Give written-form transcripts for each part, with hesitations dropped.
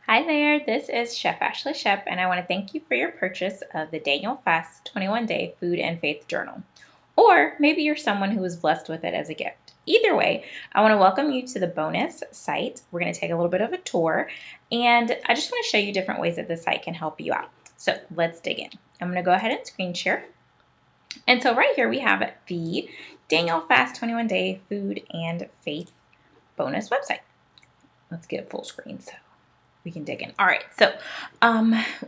Hi there, this is Chef Ashley Shep, and I want to thank you for your purchase of the Daniel Fast 21-Day Food and Faith Journal. Or maybe you're someone who was blessed with it as a gift. Either way, I want to welcome you to the bonus site. We're going to take a little bit of a tour, and I just want to show you different ways that the site can help you out. So let's dig in. I'm going to go ahead and screen share. And so right here we have the Daniel Fast 21-Day Food and Faith bonus website. Let's get full screen so we can dig in. All right, so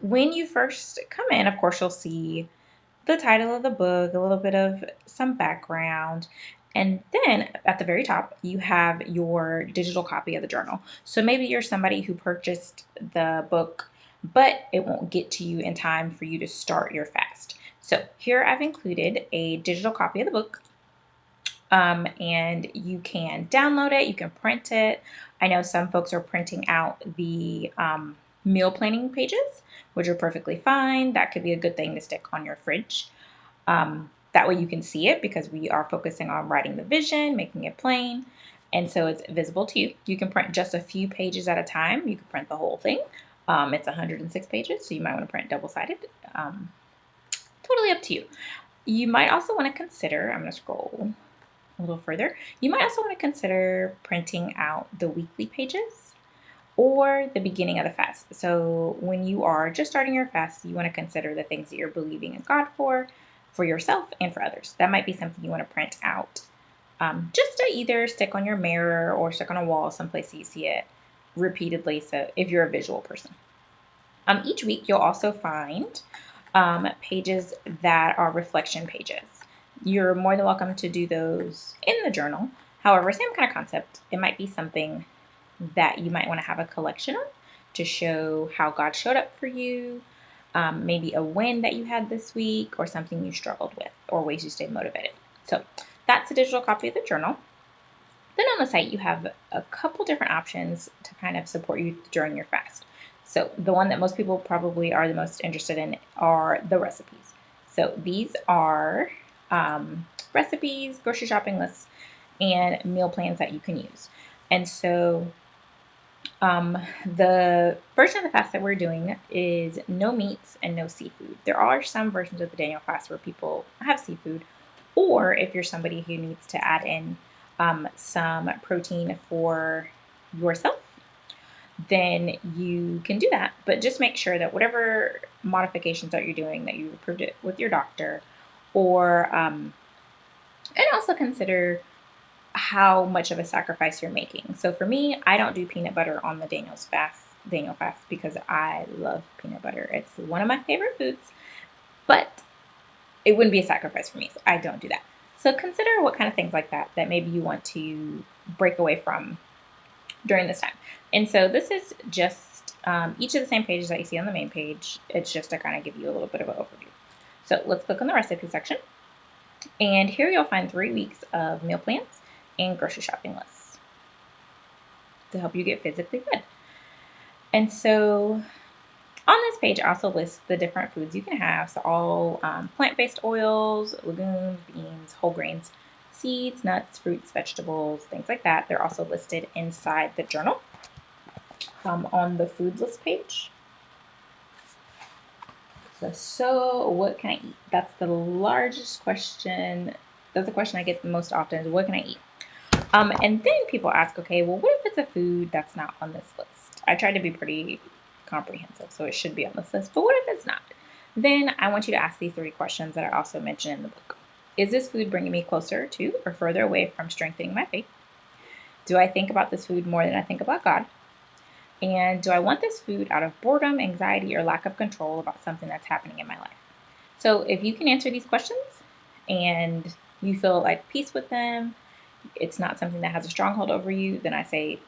when you first come in, of course, you'll see the title of the book, a little bit of some background, and then at the very top, you have your digital copy of the journal. So maybe you're somebody who purchased the book, but it won't get to you in time for you to start your fast. So here I've included a digital copy of the book. And you can download it, you can print it. I know some folks are printing out the meal planning pages, which are perfectly fine. That could be a good thing to stick on your fridge. That way you can see it because we are focusing on writing the vision, making it plain, and so it's visible to you. You can print just a few pages at a time. You can print the whole thing. It's 106 pages, so you might want to print double-sided. Totally up to you. You might also want to consider, I'm going to scroll a little further, you might also want to consider printing out the weekly pages or the beginning of the fast. So when you are just starting your fast, you want to consider the things that you're believing in God for yourself and for others. That might be something you want to print out just to either stick on your mirror or stick on a wall someplace you see it repeatedly, so if you're a visual person. Each week you'll also find pages that are reflection pages. You're more than welcome to do those in the journal. However, same kind of concept. It might be something that you might want to have a collection of to show how God showed up for you, maybe a win that you had this week, or something you struggled with, or ways you stayed motivated. So that's a digital copy of the journal. Then on the site, you have a couple different options to kind of support you during your fast. So the one that most people probably are the most interested in are the recipes. So these are recipes, grocery shopping lists, and meal plans that you can use. And so the version of the fast that we're doing is no meats and no seafood. There are some versions of the Daniel fast where people have seafood, or if you're somebody who needs to add in some protein for yourself, then you can do that. But just make sure that whatever modifications that you're doing, that you've approved it with your doctor, or and also consider how much of a sacrifice you're making. So for me, I don't do peanut butter on the Daniel fast because I love peanut butter. It's one of my favorite foods, but it wouldn't be a sacrifice for me. So I don't do that. So consider what kind of things like that maybe you want to break away from during this time. And so this is just each of the same pages that you see on the main page. It's just to kind of give you a little bit of an overview. So let's click on the recipe section. And here you'll find 3 weeks of meal plans and grocery shopping lists to help you get physically fit. And so on this page, I also list the different foods you can have. So all plant-based oils, legumes, beans, whole grains, seeds, nuts, fruits, vegetables, things like that. They're also listed inside the journal on the foods list page. So what can I eat? That's the largest question. That's the question I get the most often is what can I eat? And then people ask, okay, well, what if it's a food that's not on this list? I try to be pretty comprehensive, so it should be on this list. But what if it's not? Then I want you to ask these 3 questions that I also mentioned in the book. Is this food bringing me closer to or further away from strengthening my faith? Do I think about this food more than I think about God? And do I want this food out of boredom, anxiety, or lack of control about something that's happening in my life? So if you can answer these questions and you feel like peace with them, it's not something that has a stronghold over you, then I say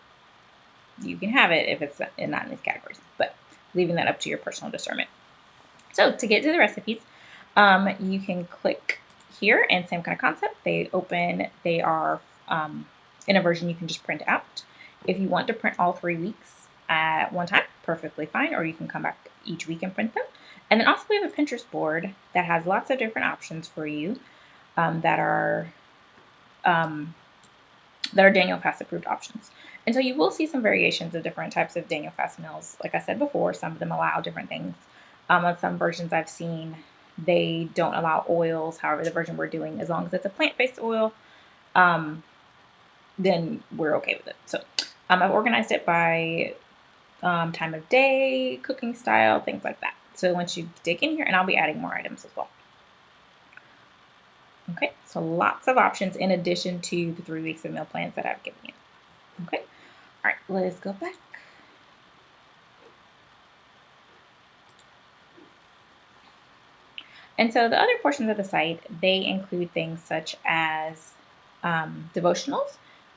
you can have it if it's not in these categories, but leaving that up to your personal discernment. So to get to the recipes, you can click here, and same kind of concept. They are in a version you can just print out. If you want to print all 3 weeks at one time, perfectly fine, or you can come back each week and print them. And then also we have a Pinterest board that has lots of different options for you that are Daniel Fast approved options. And so you will see some variations of different types of Daniel fast meals. Like I said before, some of them allow different things. On some versions I've seen, they don't allow oils. However, the version we're doing, as long as it's a plant-based oil, um, then we're okay with it. So I've organized it by time of day, cooking style, things like that. So once you dig in here, and I'll be adding more items as well. Okay, so lots of options in addition to the 3 weeks of meal plans that I've given you. Okay, all right, let's go back. And so the other portions of the site, they include things such as devotionals,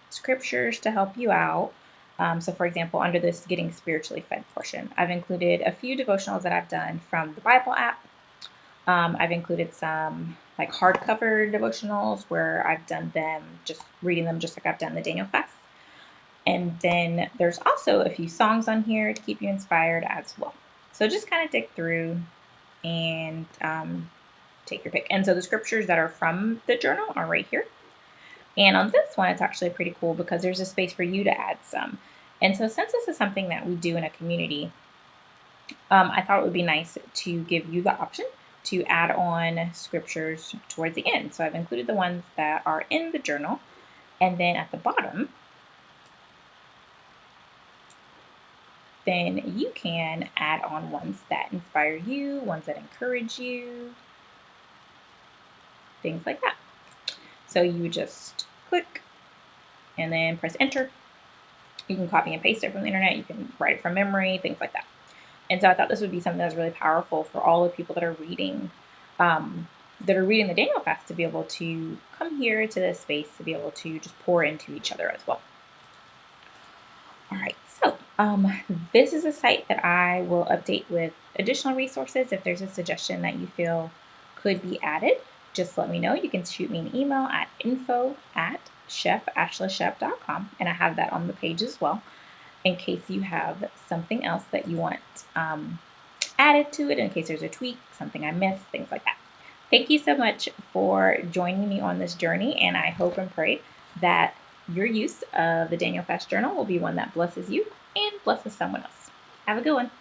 scriptures to help you out. So, for example, under this Getting Spiritually Fed portion, I've included a few devotionals that I've done from the Bible app. I've included some like hardcover devotionals where I've done them, just reading them just like I've done the Daniel Fast. And then there's also a few songs on here to keep you inspired as well. So just kind of dig through and take your pick. And so the scriptures that are from the journal are right here. And on this one, it's actually pretty cool because there's a space for you to add some. And so since this is something that we do in a community, I thought it would be nice to give you the option to add on scriptures towards the end. So I've included the ones that are in the journal. And then at the bottom, then you can add on ones that inspire you, ones that encourage you, things like that. So you just click and then press enter. You can copy and paste it from the internet. You can write it from memory, things like that. And so I thought this would be something that's really powerful for all the people that are reading the Daniel Fast to be able to come here to this space to be able to just pour into each other as well. All right, so this is a site that I will update with additional resources. If there's a suggestion that you feel could be added, just let me know. You can shoot me an email at info@chefashleyshep.com, and I have that on the page as well, in case you have something else that you want added to it, in case there's a tweak, something I missed, things like that. Thank you so much for joining me on this journey, and I hope and pray that your use of the Daniel Fast Journal will be one that blesses you and blesses someone else. Have a good one.